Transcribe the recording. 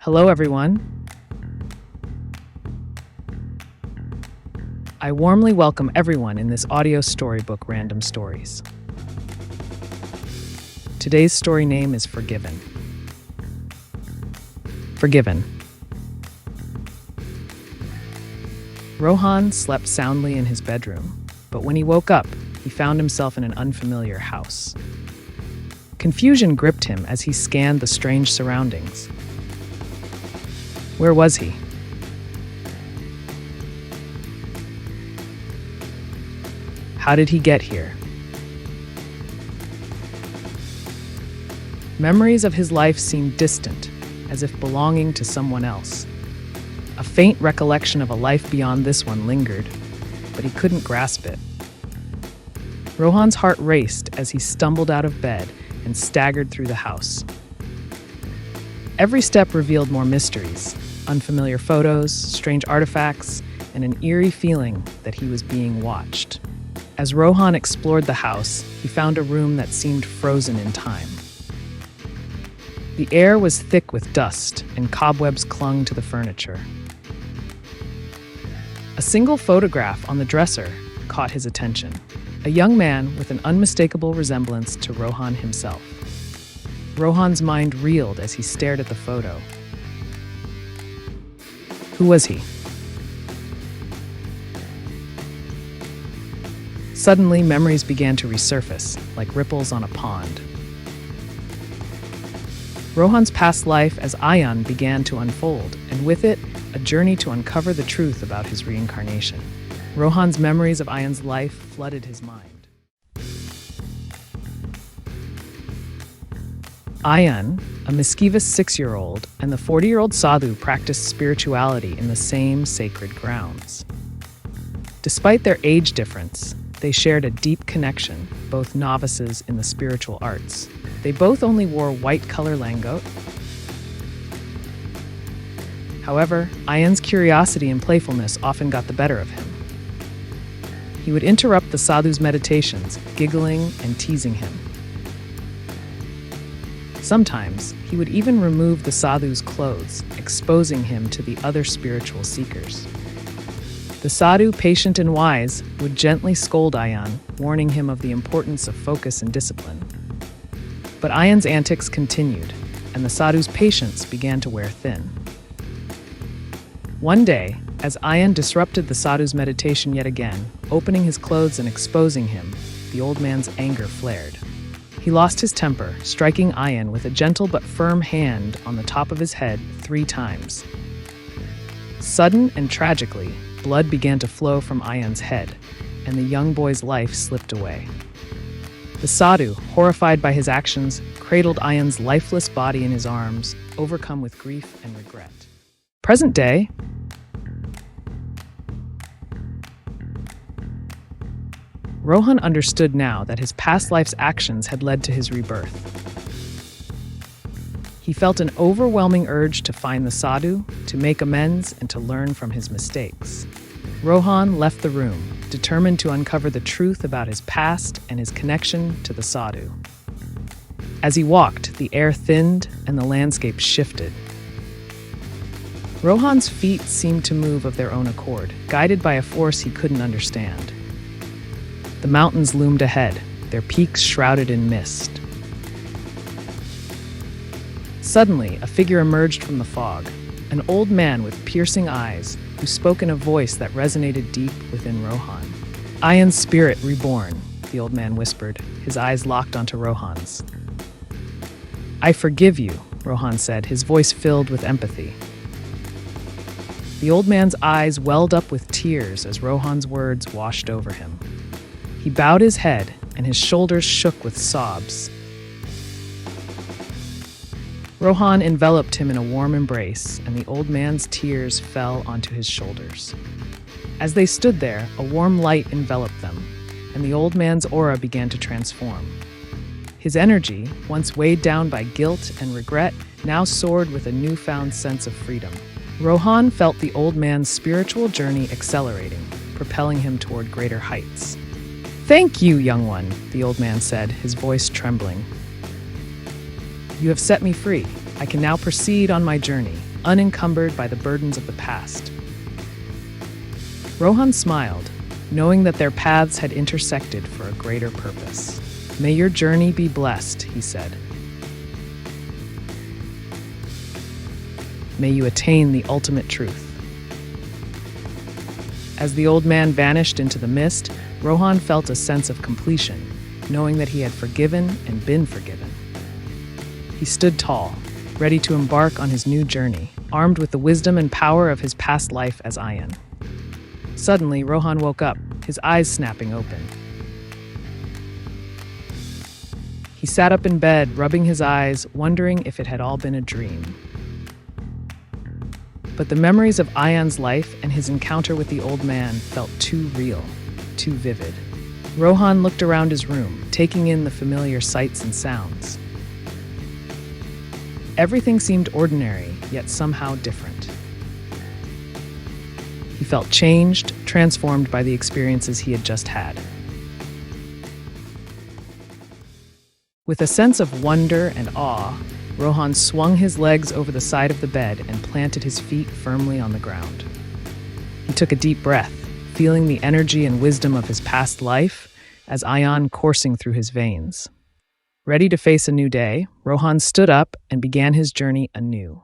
Hello, everyone. I warmly welcome everyone in this audio storybook, Random Stories. Today's story name is Forgiven. Forgiven. Rohan slept soundly in his bedroom, but when he woke up, he found himself in an unfamiliar house. Confusion gripped him as he scanned the strange surroundings. Where was he? How did he get here? Memories of his life seemed distant, as if belonging to someone else. A faint recollection of a life beyond this one lingered, but he couldn't grasp it. Rohan's heart raced as he stumbled out of bed and staggered through the house. Every step revealed more mysteries, unfamiliar photos, strange artifacts, and an eerie feeling that he was being watched. As Rohan explored the house, he found a room that seemed frozen in time. The air was thick with dust, and cobwebs clung to the furniture. A single photograph on the dresser caught his attention. A young man with an unmistakable resemblance to Rohan himself. Rohan's mind reeled as he stared at the photo. Who was he? Suddenly, memories began to resurface, like ripples on a pond. Rohan's past life as Ayan began to unfold, and with it, a journey to uncover the truth about his reincarnation. Rohan's memories of Ayan's life flooded his mind. Ayan, a mischievous 6-year-old, and the 40-year-old Sadhu practiced spirituality in the same sacred grounds. Despite their age difference, they shared a deep connection, both novices in the spiritual arts. They both only wore white color langot. However, Ayan's curiosity and playfulness often got the better of him. He would interrupt the sadhu's meditations, giggling and teasing him. Sometimes, he would even remove the sadhu's clothes, exposing him to the other spiritual seekers. The sadhu, patient and wise, would gently scold Ayan, warning him of the importance of focus and discipline. But Ayan's antics continued, and the sadhu's patience began to wear thin. One day, as Ayan disrupted the sadhu's meditation yet again, opening his clothes and exposing him, the old man's anger flared. He lost his temper, striking Ayan with a gentle but firm hand on the top of his head 3 times. Sudden and tragically, blood began to flow from Ayan's head, and the young boy's life slipped away. The sadhu, horrified by his actions, cradled Ayan's lifeless body in his arms, overcome with grief and regret. Present day, Rohan understood now that his past life's actions had led to his rebirth. He felt an overwhelming urge to find the sadhu, to make amends, and to learn from his mistakes. Rohan left the room, determined to uncover the truth about his past and his connection to the sadhu. As he walked, the air thinned and the landscape shifted. Rohan's feet seemed to move of their own accord, guided by a force he couldn't understand. The mountains loomed ahead, their peaks shrouded in mist. Suddenly, a figure emerged from the fog, an old man with piercing eyes, who spoke in a voice that resonated deep within Rohan. Ayan's spirit reborn, the old man whispered, his eyes locked onto Rohan's. I forgive you, Rohan said, his voice filled with empathy. The old man's eyes welled up with tears as Rohan's words washed over him. He bowed his head, and his shoulders shook with sobs. Rohan enveloped him in a warm embrace, and the old man's tears fell onto his shoulders. As they stood there, a warm light enveloped them, and the old man's aura began to transform. His energy, once weighed down by guilt and regret, now soared with a newfound sense of freedom. Rohan felt the old man's spiritual journey accelerating, propelling him toward greater heights. Thank you, young one, the old man said, his voice trembling. You have set me free. I can now proceed on my journey. unencumbered by the burdens of the past. Rohan smiled, knowing that their paths had intersected for a greater purpose. "May your journey be blessed," he said. "May you attain the ultimate truth." As the old man vanished into the mist, Rohan felt a sense of completion, knowing that he had forgiven and been forgiven. He stood tall, ready to embark on his new journey, armed with the wisdom and power of his past life as Ayan. Suddenly, Rohan woke up, his eyes snapping open. He sat up in bed, rubbing his eyes, wondering if it had all been a dream. But the memories of Ayan's life and his encounter with the old man felt too real, too vivid. Rohan looked around his room, taking in the familiar sights and sounds. Everything seemed ordinary, yet somehow different. He felt changed, transformed by the experiences he had just had. With a sense of wonder and awe, Rohan swung his legs over the side of the bed and planted his feet firmly on the ground. He took a deep breath, feeling the energy and wisdom of his past life as Ayan coursing through his veins. Ready to face a new day, Rohan stood up and began his journey anew.